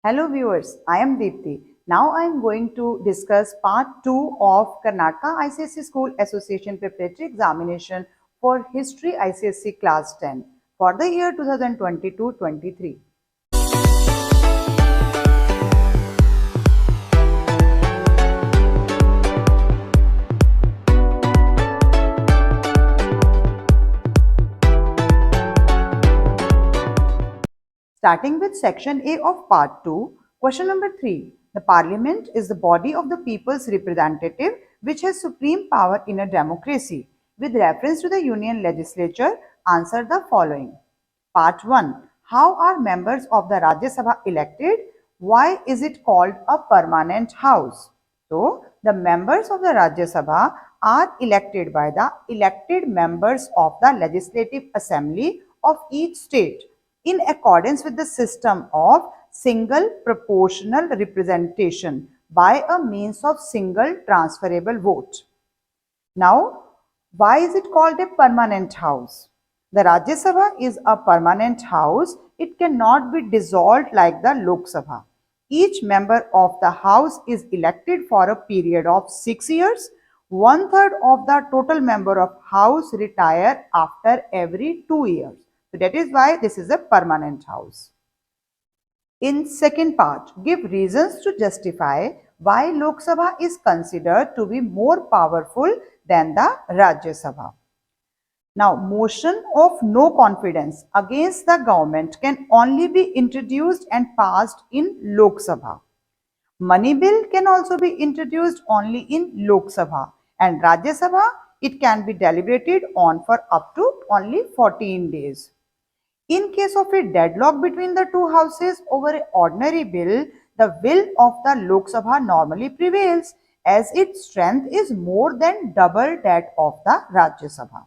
Hello viewers, I am Deepti. Now I am going to discuss part 2 of Karnataka ICSE School Association Preparatory Examination for History ICSE Class 10 for the year 2022-23. Starting with section A of part 2, question number 3. The parliament is the body of the people's representative which has supreme power in a democracy. With reference to the union legislature, answer the following. Part 1. How are members of the Rajya Sabha elected? Why is it called a permanent house? So, the members of the Rajya Sabha are elected by the elected members of the Legislative Assembly of each state in accordance with the system of single proportional representation by a means of single transferable vote. Now, why is it called a permanent house? The Rajya Sabha is a permanent house. It cannot be dissolved like the Lok Sabha. Each member of the house is elected for a period of 6 years. 1/3 of the total member of house retire after every 2 years. So that is why this is a permanent house. In second part, give reasons to justify why Lok Sabha is considered to be more powerful than the Rajya Sabha. Now, motion of no confidence against the government can only be introduced and passed in Lok Sabha. Money bill can also be introduced only in Lok Sabha, and Rajya Sabha it can be deliberated on for up to only 14 days. In case of a deadlock between the two houses over an ordinary bill, the will of the Lok Sabha normally prevails as its strength is more than double that of the Rajya Sabha.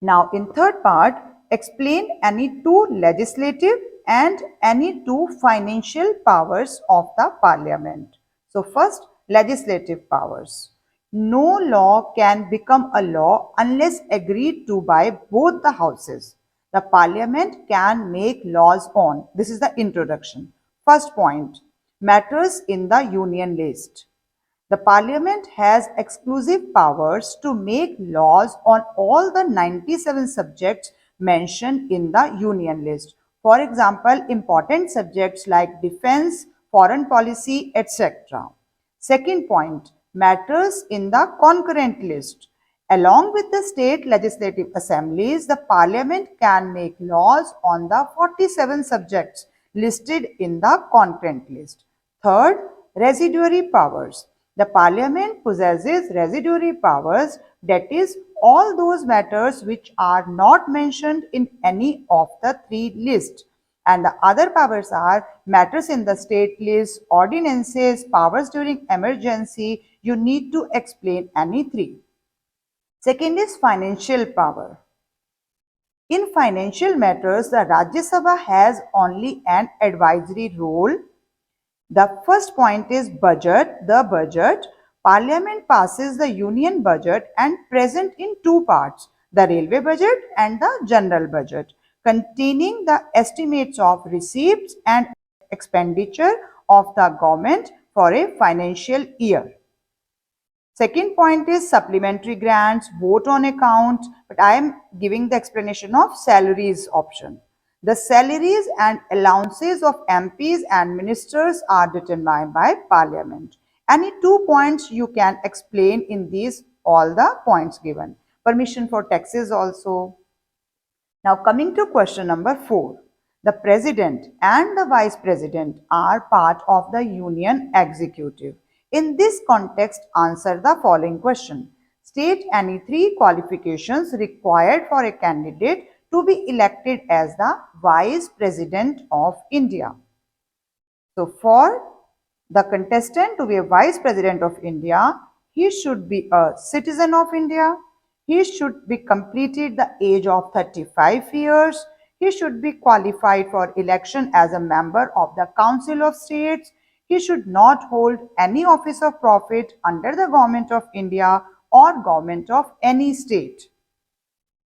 Now in third part, explain any two legislative and any two financial powers of the parliament. So first, legislative powers. No law can become a law unless agreed to by both the houses. The parliament can make laws on. This is the introduction. First point, matters in the union list. The parliament has exclusive powers to make laws on all the 97 subjects mentioned in the union list. For example, important subjects like defense, foreign policy, etc. Second point, matters in the concurrent list. Along with the state legislative assemblies, the parliament can make laws on the 47 subjects listed in the concurrent list. Third, residuary powers. The parliament possesses residuary powers, that is, all those matters which are not mentioned in any of the three lists. And the other powers are matters in the state list, ordinances, powers during emergency. You need to explain any three. Second is financial power. In financial matters, the Rajya Sabha has only an advisory role. The first point is budget. The budget. Parliament passes the union budget and present in two parts, the railway budget and the general budget, containing the estimates of receipts and expenditure of the government for a financial year. Second point is supplementary grants, vote on account, but I am giving the explanation of salaries option. The salaries and allowances of MPs and ministers are determined by Parliament. Any 2 points you can explain in these all the points given. Permission for taxes also. Now coming to question number 4. The President and the Vice President are part of the Union Executive. In this context, answer the following question. State any 3 qualifications required for a candidate to be elected as the Vice President of India. So, for the contestant to be a Vice President of India, he should be a citizen of India. He should be completed the age of 35 years. He should be qualified for election as a member of the Council of States. He should not hold any office of profit under the Government of India or Government of any state.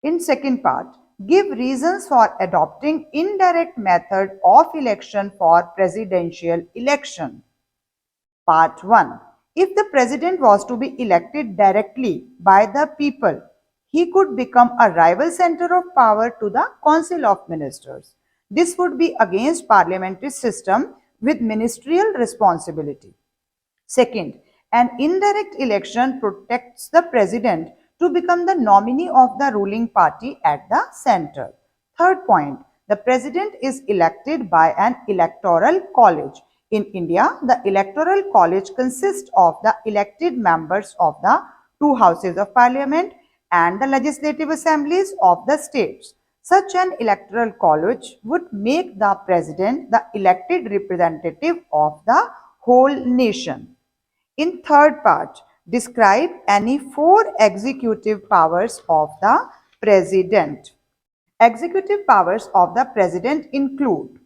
In second part, Give reasons for adopting indirect method of election for presidential election. Part 1. If the president was to be elected directly by the people, he could become a rival center of power to the Council of Ministers. This would be against parliamentary system with ministerial responsibility. Second, an indirect election protects the president to become the nominee of the ruling party at the center. Third point, the president is elected by an electoral college. In India, the electoral college consists of the elected members of the two houses of parliament and the legislative assemblies of the states. Such an electoral college would make the president the elected representative of the whole nation. In third part, describe any four executive powers of the president. Executive powers of the president include,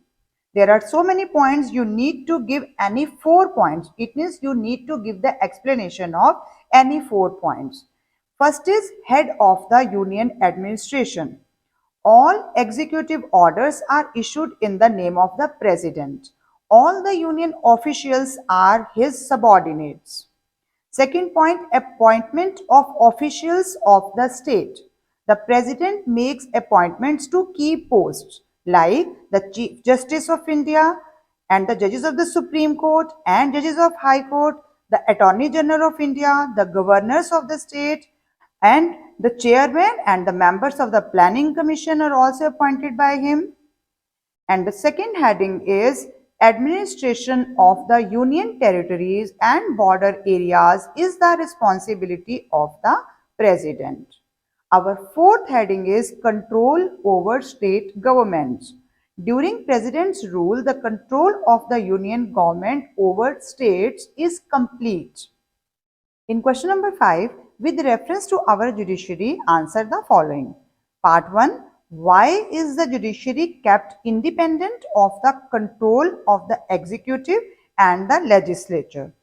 there are so many points, you need to give any 4 points. It means you need to give the explanation of any 4 points. First is head of the union administration. All executive orders are issued in the name of the president. All the union officials are his subordinates. Second point, appointment of officials of the state. The president makes appointments to key posts like the Chief Justice of India and the judges of the Supreme Court and judges of High Court, the Attorney General of India, the governors of the state, and the chairman and the members of the Planning Commission are also appointed by him. And the second heading is administration of the union territories and border areas is the responsibility of the president. Our fourth heading is control over state governments. During president's rule, the control of the union government over states is complete. In question number 5, with reference to our judiciary, answer the following. Part 1. Why is the judiciary kept independent of the control of the executive and the legislature?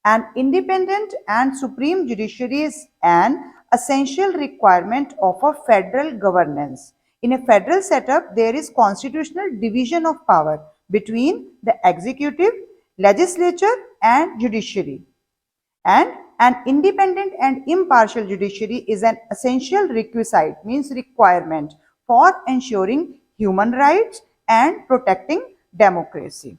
An independent and supreme judiciary is an essential requirement of a federal governance. In a federal setup, there is constitutional division of power between the executive, legislature and judiciary. And an independent and impartial judiciary is an essential requisite, means requirement, for ensuring human rights and protecting democracy.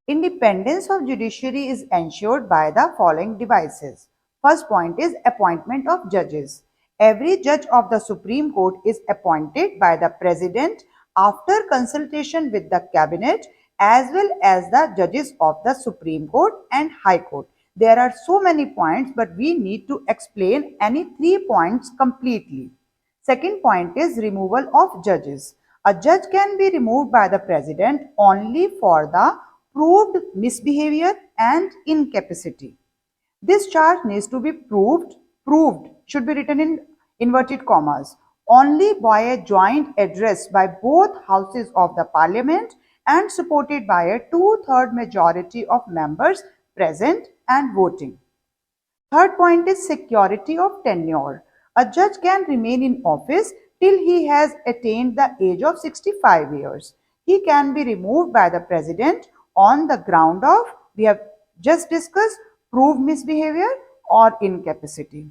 Independence of judiciary is ensured by the following devices. First point is appointment of judges. Every judge of the Supreme Court is appointed by the President after consultation with the Cabinet as well as the judges of the Supreme Court and High Court. There are so many points, but we need to explain any 3 points completely. Second point is removal of judges. A judge can be removed by the President only for the proved misbehavior and incapacity. This charge needs to be proved should be written in inverted commas, only by a joint address by both houses of the parliament and supported by a 2/3 majority of members present and voting. Third point is security of tenure. A judge can remain in office till he has attained the age of 65 years. He can be removed by the president on the ground of, we have just discussed, proved misbehavior or incapacity.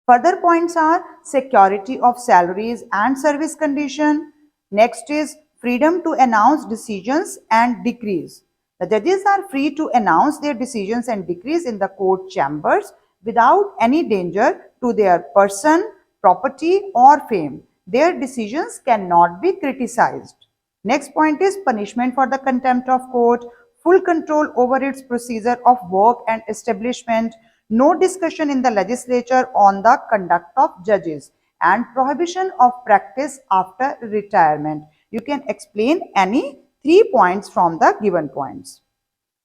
Further points are security of salaries and service condition. Next is freedom to announce decisions and decrees. The judges are free to announce their decisions and decrees in the court chambers without any danger to their person, property or fame. Their decisions cannot be criticized. Next point is punishment for the contempt of court, full control over its procedure of work and establishment, no discussion in the legislature on the conduct of judges, and prohibition of practice after retirement. You can explain any 3 points from the given points.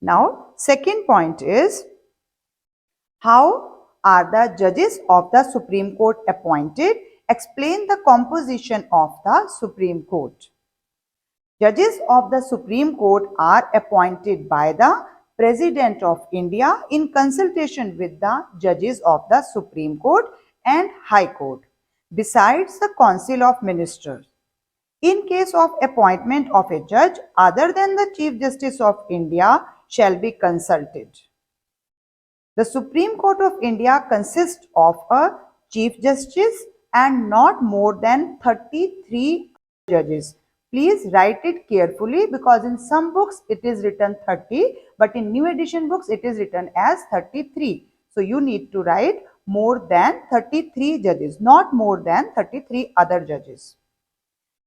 Now, second point is, how are the judges of the Supreme Court appointed? Explain the composition of the Supreme Court. Judges of the Supreme Court are appointed by the President of India in consultation with the judges of the Supreme Court and High Court. besides the Council of Ministers. In case of appointment of a judge other than the Chief Justice of India shall be consulted. The Supreme Court of India consists of a Chief Justice and not more than 33 judges. Please write it carefully because in some books it is written 30 but in new edition books it is written as 33. So you need to write more than 33 judges, not more than 33 other judges.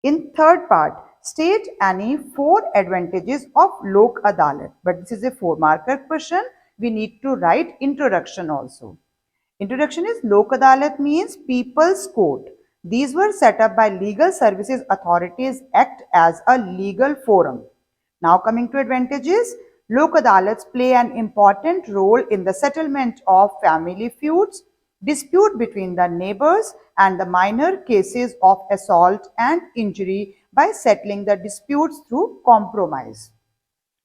In third part, state any 4 advantages of Lok Adalat. But this is a 4-marker question. We need to write introduction also. Introduction is Lok Adalat means People's Court. These were set up by Legal Services Authorities Act as a legal forum. Now coming to advantages, Lok Adalats play an important role in the settlement of family feuds, dispute between the neighbors and the minor cases of assault and injury by settling the disputes through compromise.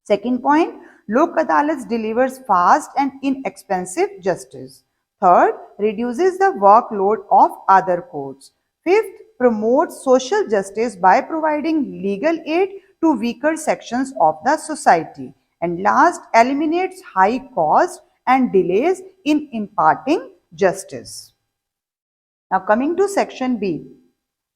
Second point, Lok Adalats delivers fast and inexpensive justice. Third, reduces the workload of other courts. Fifth, promotes social justice by providing legal aid to weaker sections of the society. And last, eliminates high cost and delays in imparting justice. Now coming to section B.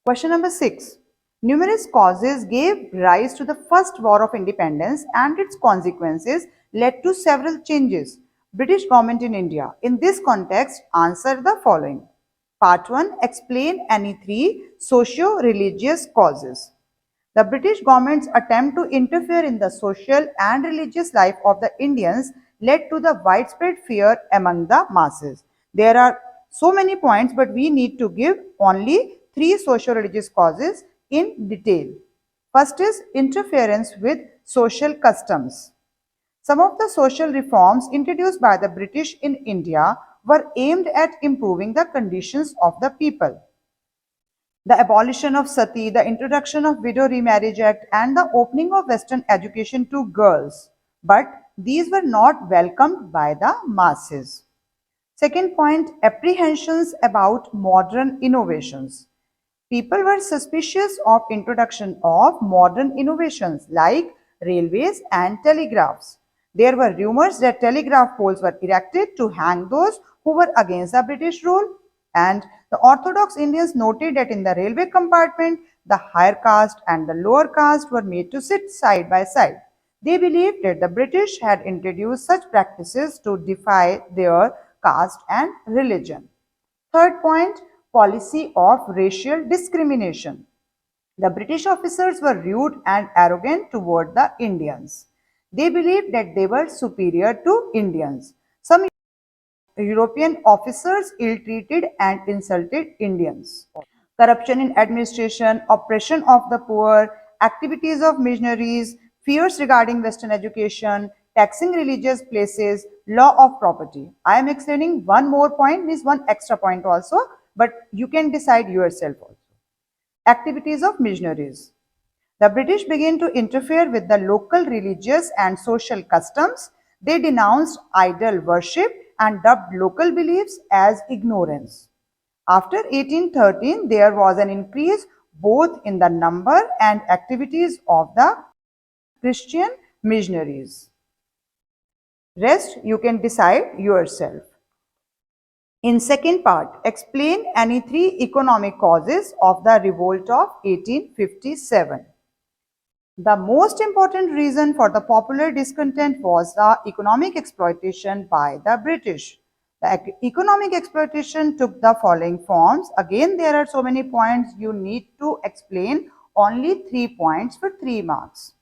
Question number 6. Numerous causes gave rise to the first war of independence and its consequences led to several changes. British government in India. In this context, answer the following. Part 1. Explain any 3 socio-religious causes. The British government's attempt to interfere in the social and religious life of the Indians led to the widespread fear among the masses. There are so many points, but we need to give only 3 socio-religious causes in detail. First is interference with social customs. Some of the social reforms introduced by the British in India were aimed at improving the conditions of the people. The abolition of sati, the introduction of Widow Remarriage Act and the opening of Western education to girls. But these were not welcomed by the masses. Second point, apprehensions about modern innovations. People were suspicious of introduction of modern innovations like railways and telegraphs. There were rumors that telegraph poles were erected to hang those who were against the British rule. And the Orthodox Indians noted that in the railway compartment, the higher caste and the lower caste were made to sit side by side. They believed that the British had introduced such practices to defy their caste and religion. Third point, policy of racial discrimination. The British officers were rude and arrogant toward the Indians. They believed that they were superior to Indians. Some European officers ill-treated and insulted Indians. Corruption in administration, oppression of the poor, activities of missionaries, fears regarding Western education, taxing religious places, law of property. I am explaining one more point, means one extra point also, but you can decide yourself also. Activities of missionaries. The British began to interfere with the local religious and social customs. They denounced idol worship and dubbed local beliefs as ignorance. After 1813, there was an increase both in the number and activities of the Christian missionaries. Rest you can decide yourself. In second part, explain any 3 economic causes of the revolt of 1857. The most important reason for the popular discontent was the economic exploitation by the British. The economic exploitation took the following forms. Again, there are so many points, you need to explain only 3 points for 3 marks.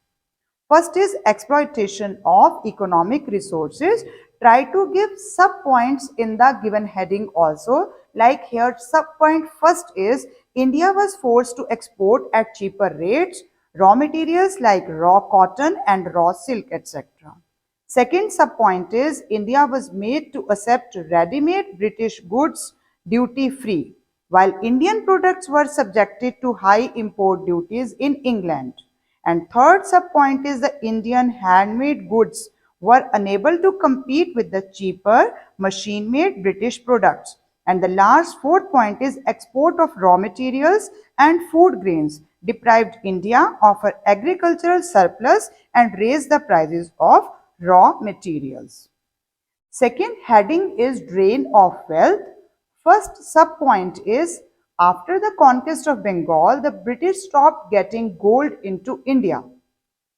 First is exploitation of economic resources. Try to give sub-points in the given heading also. Like here, sub-point first is India was forced to export at cheaper rates raw materials like raw cotton and raw silk, etc. Second sub-point is India was made to accept ready-made British goods duty-free, while Indian products were subjected to high import duties in England. And third sub-point is the Indian handmade goods were unable to compete with the cheaper machine-made British products. And the last fourth point is export of raw materials and food grains deprived India of her agricultural surplus and raised the prices of raw materials. Second heading is drain of wealth. First subpoint is after the conquest of Bengal, the British stopped getting gold into India.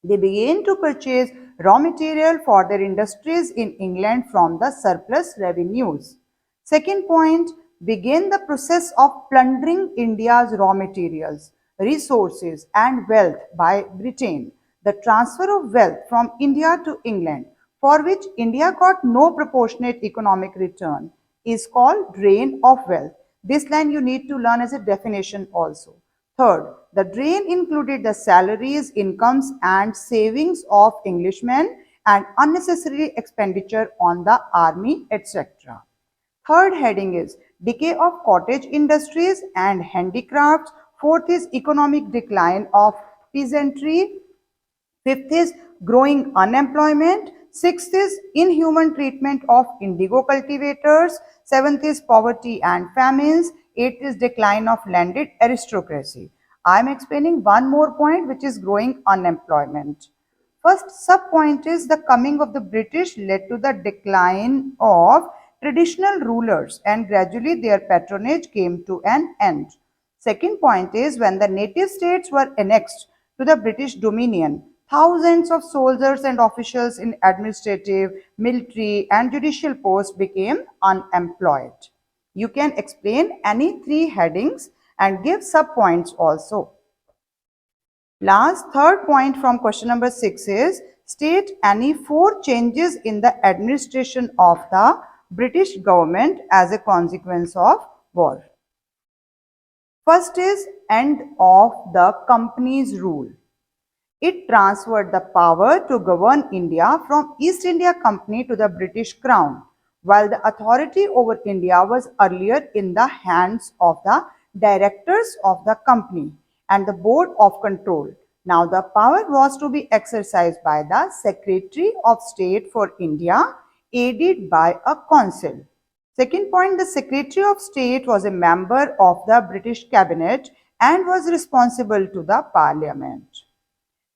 They began to purchase raw material for their industries in England from the surplus revenues. Second point, began the process of plundering India's raw materials, resources and wealth by Britain. The transfer of wealth from India to England, for which India got no proportionate economic return, is called drain of wealth. This line you need to learn as a definition also. Third, the drain included the salaries, incomes and savings of Englishmen and unnecessary expenditure on the army, etc. Third heading is decay of cottage industries and handicrafts. Fourth is economic decline of peasantry. Fifth is growing unemployment. Sixth is inhuman treatment of indigo cultivators. Seventh is poverty and famines. Eighth is decline of landed aristocracy. I am explaining one more point, which is growing unemployment. First sub-point is the coming of the British led to the decline of traditional rulers and gradually their patronage came to an end. Second point is when the native states were annexed to the British Dominion, thousands of soldiers and officials in administrative, military and judicial posts became unemployed. You can explain any three headings and give sub-points also. Last third point from question number 6 is state any 4 changes in the administration of the British government as a consequence of war. First is end of the company's rule. It transferred the power to govern India from East India Company to the British Crown, while the authority over India was earlier in the hands of the directors of the company and the board of control. Now the power was to be exercised by the Secretary of State for India, aided by a council. Second point, the Secretary of State was a member of the British Cabinet and was responsible to the Parliament.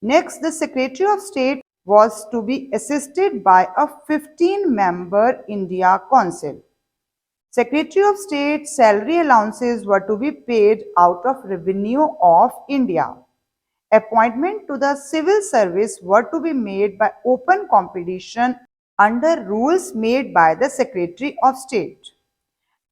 Next, the Secretary of State was to be assisted by a 15-member India Council. Secretary of State salary allowances were to be paid out of revenue of India. Appointment to the civil service were to be made by open competition under rules made by the Secretary of State.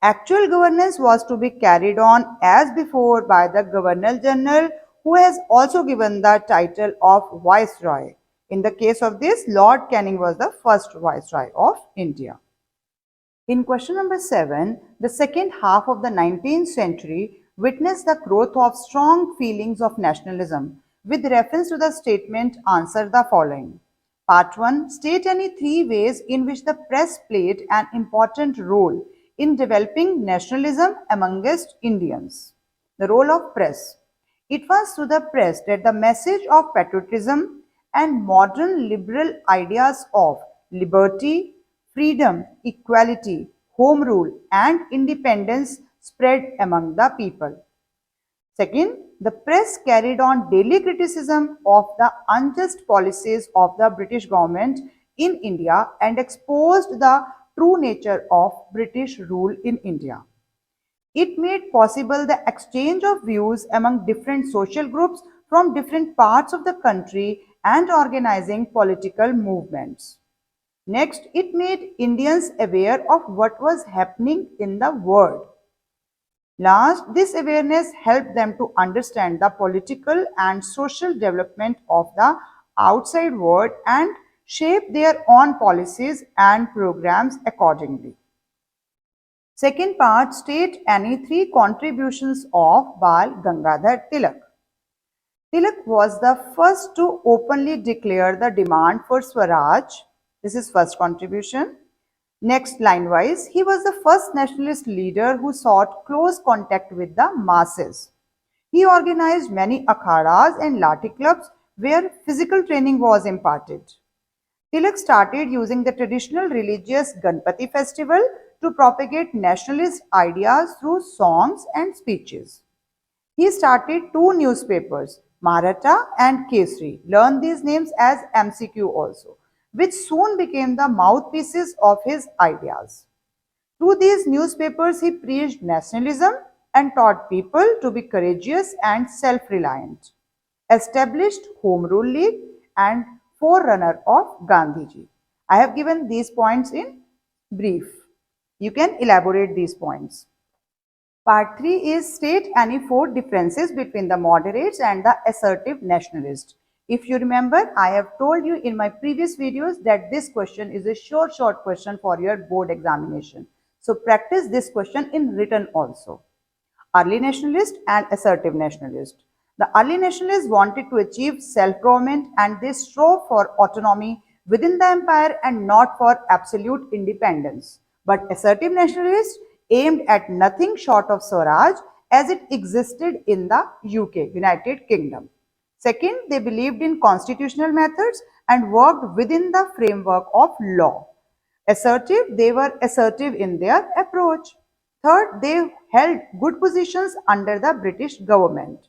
Actual governance was to be carried on as before by the Governor General, who has also given the title of Viceroy. In the case of this, Lord Canning was the first Viceroy of India. In question number 7, the second half of the 19th century witnessed the growth of strong feelings of nationalism. With reference to the statement, answer the following. Part 1. State any 3 ways in which the press played an important role in developing nationalism amongst Indians. The role of press. It was through the press that the message of patriotism and modern liberal ideas of liberty, freedom, equality, home rule and independence spread among the people. Second, the press carried on daily criticism of the unjust policies of the British government in India and exposed the true nature of British rule in India. It made possible the exchange of views among different social groups from different parts of the country and organizing political movements. Next, it made Indians aware of what was happening in the world. Last, this awareness helped them to understand the political and social development of the outside world and shape their own policies and programs accordingly. Second part, state any 3 contributions of Bal Gangadhar Tilak. Tilak was the first to openly declare the demand for Swaraj. This is first contribution. Next, line-wise, he was the first nationalist leader who sought close contact with the masses. He organized many akhadas and lathi clubs where physical training was imparted. Tilak started using the traditional religious Ganpati festival to propagate nationalist ideas through songs and speeches. He started two newspapers, Maratha and Kesari. Learn these names as MCQ also, which soon became the mouthpieces of his ideas. Through these newspapers, he preached nationalism and taught people to be courageous and self-reliant. Established Home Rule League and forerunner of Gandhiji. I have given these points in brief. You can elaborate these points. Part 3 is state any four differences between the moderates and the assertive nationalists. If you remember, I have told you in my previous videos that this question is a short question for your board examination. So practice this question in written also. Early nationalist and assertive nationalist. The early nationalists wanted to achieve self-government and they strove for autonomy within the empire and not for absolute independence. But assertive nationalists aimed at nothing short of Swaraj as it existed in the UK, United Kingdom. Second, they believed in constitutional methods and worked within the framework of law. Assertive, they were assertive in their approach. Third, they held good positions under the British government.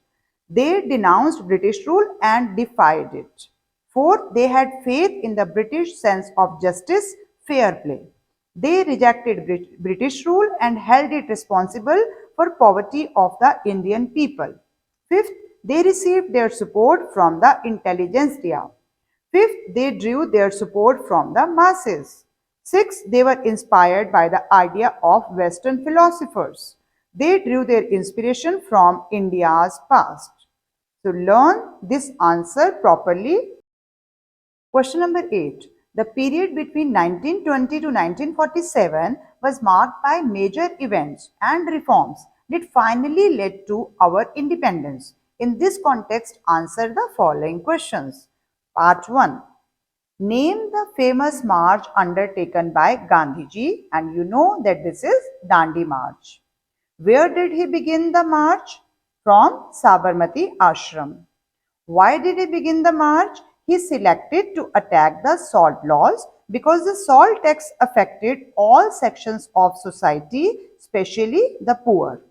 They denounced British rule and defied it. Fourth, they had faith in the British sense of justice, fair play. They rejected British rule and held it responsible for poverty of the Indian people. Fifth, they received their support from the intelligentsia. Fifth, they drew their support from the masses. Sixth, they were inspired by the idea of Western philosophers. They drew their inspiration from India's past. So learn this answer properly. Question number 8. The period between 1920 to 1947 was marked by major events and reforms that finally led to our independence. In this context, answer the following questions. Part 1. Name the famous march undertaken by Gandhiji, and you know that this is Dandi March. Where did he begin the march? From Sabarmati Ashram. Why did he begin the march? He selected to attack the salt laws because the salt tax affected all sections of society, especially the poor.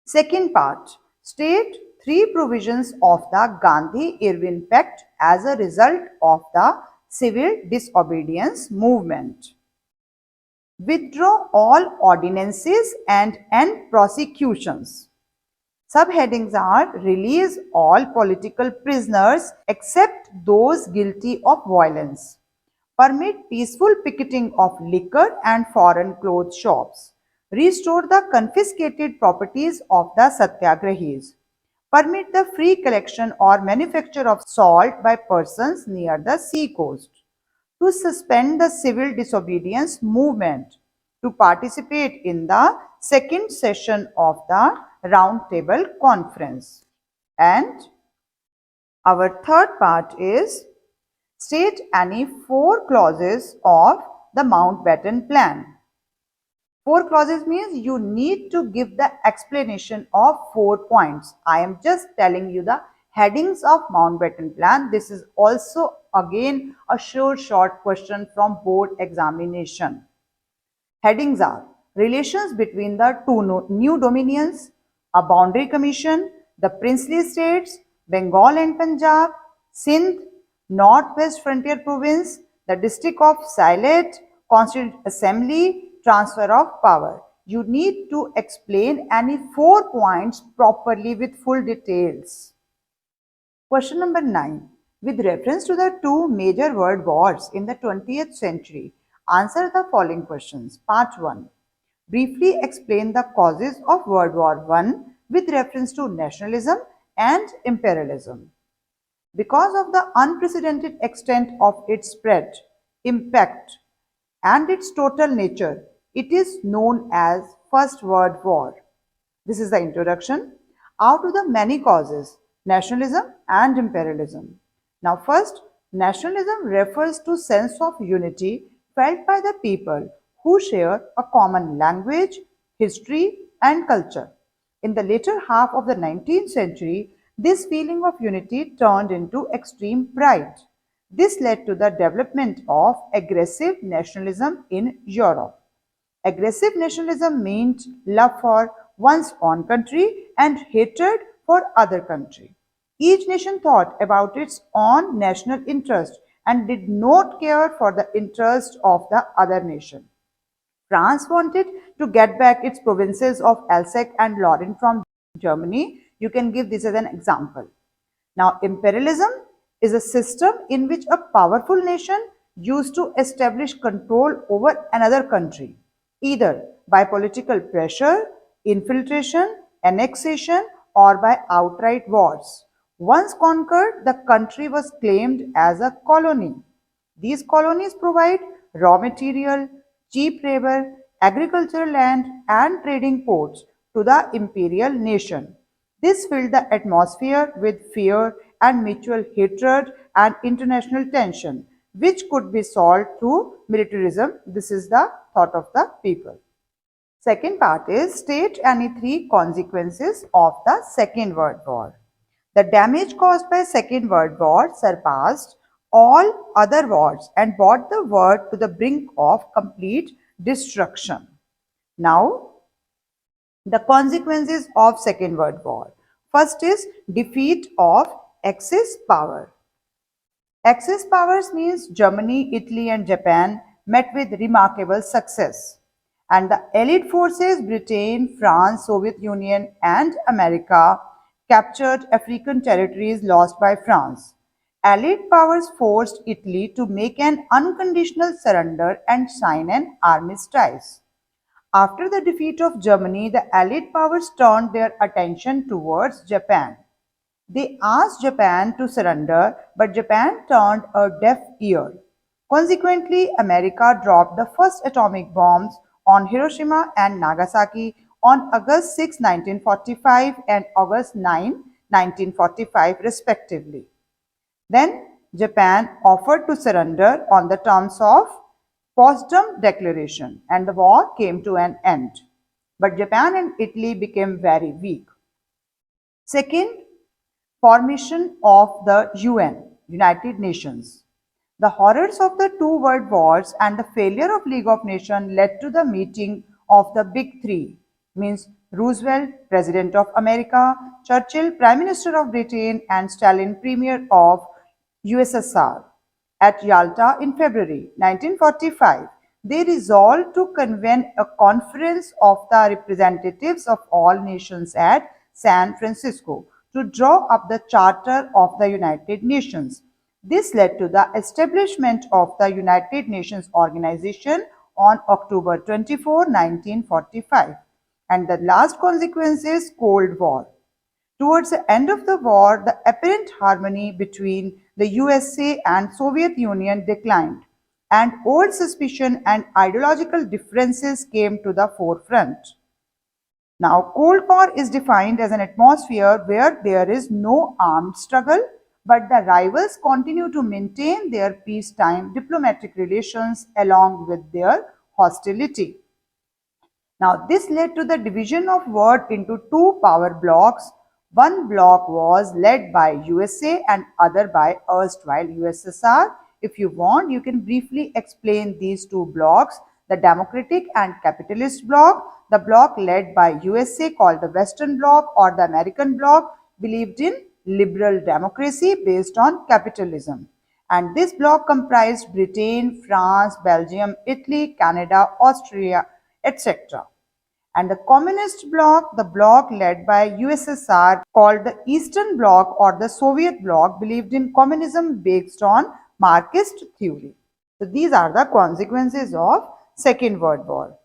Second part, state three provisions of the Gandhi-Irwin Pact as a result of the civil disobedience movement. Withdraw all ordinances and end prosecutions. Subheadings are release all political prisoners except those guilty of violence. Permit peaceful picketing of liquor and foreign clothes shops. Restore the confiscated properties of the satyagrahis. Permit the free collection or manufacture of salt by persons near the sea coast. To suspend the civil disobedience movement. To participate in the second session of the Round Table Conference. And our third part is state any four clauses of the Mountbatten Plan. Four clauses means you need to give the explanation of 4 points. I am just telling you the headings of Mountbatten Plan. This is also again a short question from board examination. Headings are relations between the two new dominions, a boundary commission, the princely states, Bengal and Punjab, Sindh, Northwest Frontier Province, the district of Sylhet, Constituent Assembly, transfer of power. You need to explain any 4 points properly with full details. Question number 9. With reference to the two major world wars in the 20th century, answer the following questions. Part 1. Briefly explain the causes of World War I with reference to nationalism and imperialism. Because of the unprecedented extent of its spread, impact, and its total nature, it is known as First World War. This is the introduction. Out of the many causes, nationalism and imperialism. Now first, nationalism refers to sense of unity felt by the people who share a common language, history, and culture. In the later half of the 19th century, this feeling of unity turned into extreme pride. This led to the development of aggressive nationalism in Europe. Aggressive nationalism meant love for one's own country and hatred for other country. Each nation thought about its own national interest and did not care for the interest of the other nation. France wanted to get back its provinces of Alsace and Lorraine from Germany. You can give this as an example. Now, imperialism is a system in which a powerful nation used to establish control over another country, either by political pressure, infiltration, annexation, or by outright wars. Once conquered, the country was claimed as a colony. These colonies provide raw material, cheap labor, agricultural land, and trading ports to the imperial nation. This filled the atmosphere with fear and mutual hatred and international tension, which could be solved through militarism. This is the thought of the people. Second part is state any three consequences of the Second World War. The damage caused by Second World War surpassed all other wars and brought the world to the brink of complete destruction. Now, the consequences of Second World War. First is defeat of Axis power. Axis powers means Germany, Italy and Japan met with remarkable success. And the Allied forces, Britain, France, Soviet Union and America captured African territories lost by France. Allied powers forced Italy to make an unconditional surrender and sign an armistice. After the defeat of Germany, the Allied powers turned their attention towards Japan. They asked Japan to surrender, but Japan turned a deaf ear. Consequently, America dropped the first atomic bombs on Hiroshima and Nagasaki on August 6, 1945 and August 9, 1945 respectively. Then Japan offered to surrender on the terms of Potsdam Declaration and the war came to an end. But Japan and Italy became very weak. Second, formation of the UN, United Nations. The horrors of the two world wars and the failure of League of Nations led to the meeting of the Big Three, means Roosevelt, President of America, Churchill, Prime Minister of Britain, and Stalin, Premier of USSR. At Yalta in February 1945, they resolved to convene a conference of the representatives of all nations at San Francisco to draw up the Charter of the United Nations. This led to the establishment of the United Nations Organization on October 24, 1945. And the last consequence is Cold War. Towards the end of the war, the apparent harmony between the USA and Soviet Union declined, and old suspicion and ideological differences came to the forefront. Now, Cold War is defined as an atmosphere where there is no armed struggle, but the rivals continue to maintain their peacetime diplomatic relations along with their hostility. Now, this led to the division of world into two power blocks. One bloc was led by USA and other by erstwhile USSR. If you want, you can briefly explain these two blocs. The democratic and capitalist bloc, the bloc led by USA called the Western Bloc or the American Bloc, believed in liberal democracy based on capitalism. And this bloc comprised Britain, France, Belgium, Italy, Canada, Austria, etc. And the communist bloc, the bloc led by USSR called the Eastern Bloc or the Soviet bloc, believed in communism based on Marxist theory. So these are the consequences of Second World War.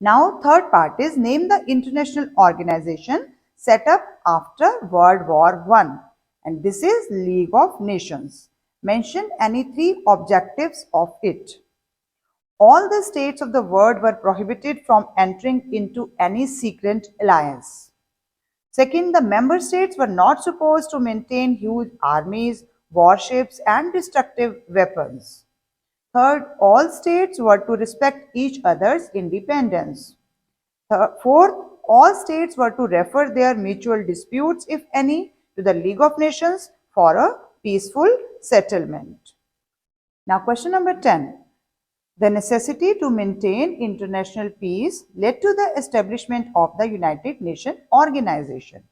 Now third part is name the international organization set up after World War I, and this is League of Nations. Mention any three objectives of it. All the states of the world were prohibited from entering into any secret alliance. Second, the member states were not supposed to maintain huge armies, warships, and destructive weapons. Third, all states were to respect each other's independence. Fourth, all states were to refer their mutual disputes, if any, to the League of Nations for a peaceful settlement. Now, question number 10. The necessity to maintain international peace led to the establishment of the United Nations Organization.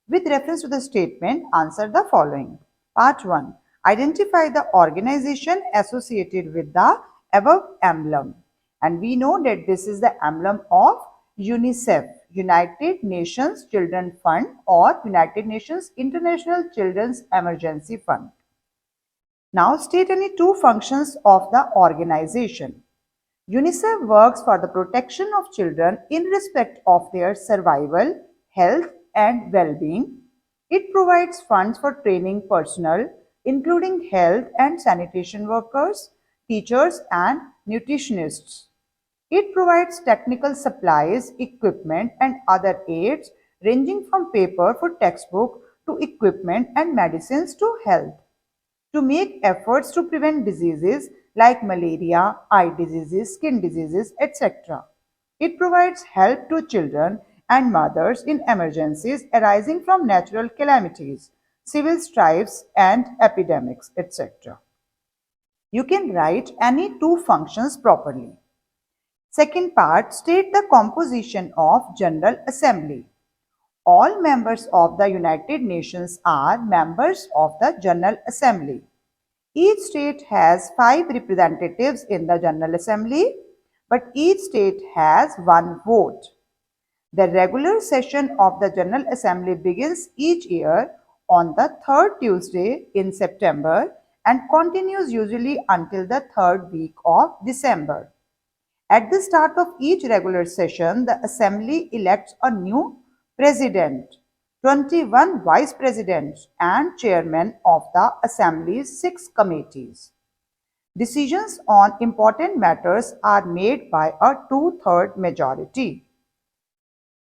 With reference to the statement, answer the following. Part 1. Identify the organization associated with the above emblem. And we know that this is the emblem of UNICEF, United Nations Children Fund, or United Nations International Children's Emergency Fund. Now state any two functions of the organization. UNICEF works for the protection of children in respect of their survival, health, and well-being. It provides funds for training personnel, including health and sanitation workers, teachers, and nutritionists. It provides technical supplies, equipment, and other aids ranging from paper for textbook to equipment and medicines to health to make efforts to prevent diseases like malaria, eye diseases, skin diseases, etc. It provides help to children and mothers in emergencies arising from natural calamities, civil strifes, and epidemics, etc. You can write any two functions properly. Second part, state the composition of General Assembly. All members of the United Nations are members of the General Assembly. Each state has 5 representatives in the General Assembly, but each state has one vote. The regular session of the General Assembly begins each year on the third Tuesday in September and continues usually until the third week of December. At the start of each regular session, the Assembly elects a new President, 21 Vice Presidents, and Chairmen of the Assembly's 6 committees. Decisions on important matters are made by a two-thirds majority.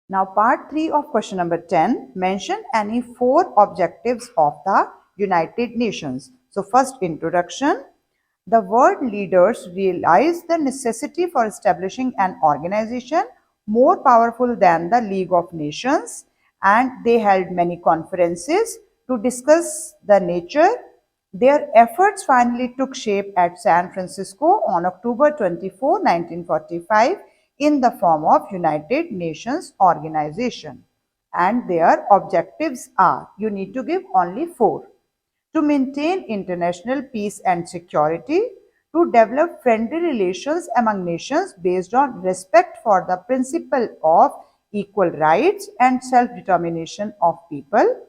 Now, part 3 of question number 10, mention any 4 objectives of the United Nations. So, first introduction. The world leaders realized the necessity for establishing an organization more powerful than the League of Nations, and they held many conferences to discuss the nature. Their efforts finally took shape at San Francisco on October 24, 1945 in the form of United Nations Organization. And their objectives are, you need to give only 4. To maintain international peace and security, to develop friendly relations among nations based on respect for the principle of equal rights and self-determination of people,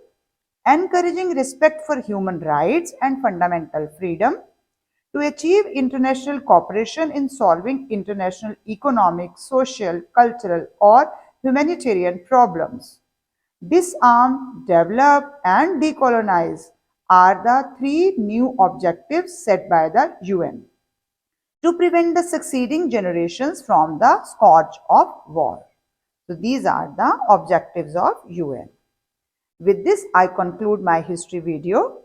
encouraging respect for human rights and fundamental freedom, to achieve international cooperation in solving international economic, social, cultural, or humanitarian problems. Disarm, develop, and decolonize are the 3 new objectives set by the UN to prevent the succeeding generations from the scourge of war. So these are the objectives of UN. With this, I conclude my history video.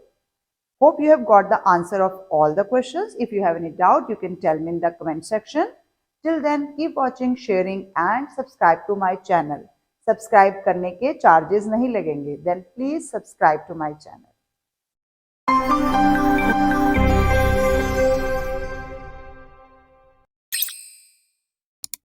Hope you have got the answer of all the questions. If you have any doubt, you can tell me in the comment section. Till then, keep watching, sharing and subscribe to my channel. Subscribe करने के charges नहीं लगेंगे. Then please subscribe to my channel.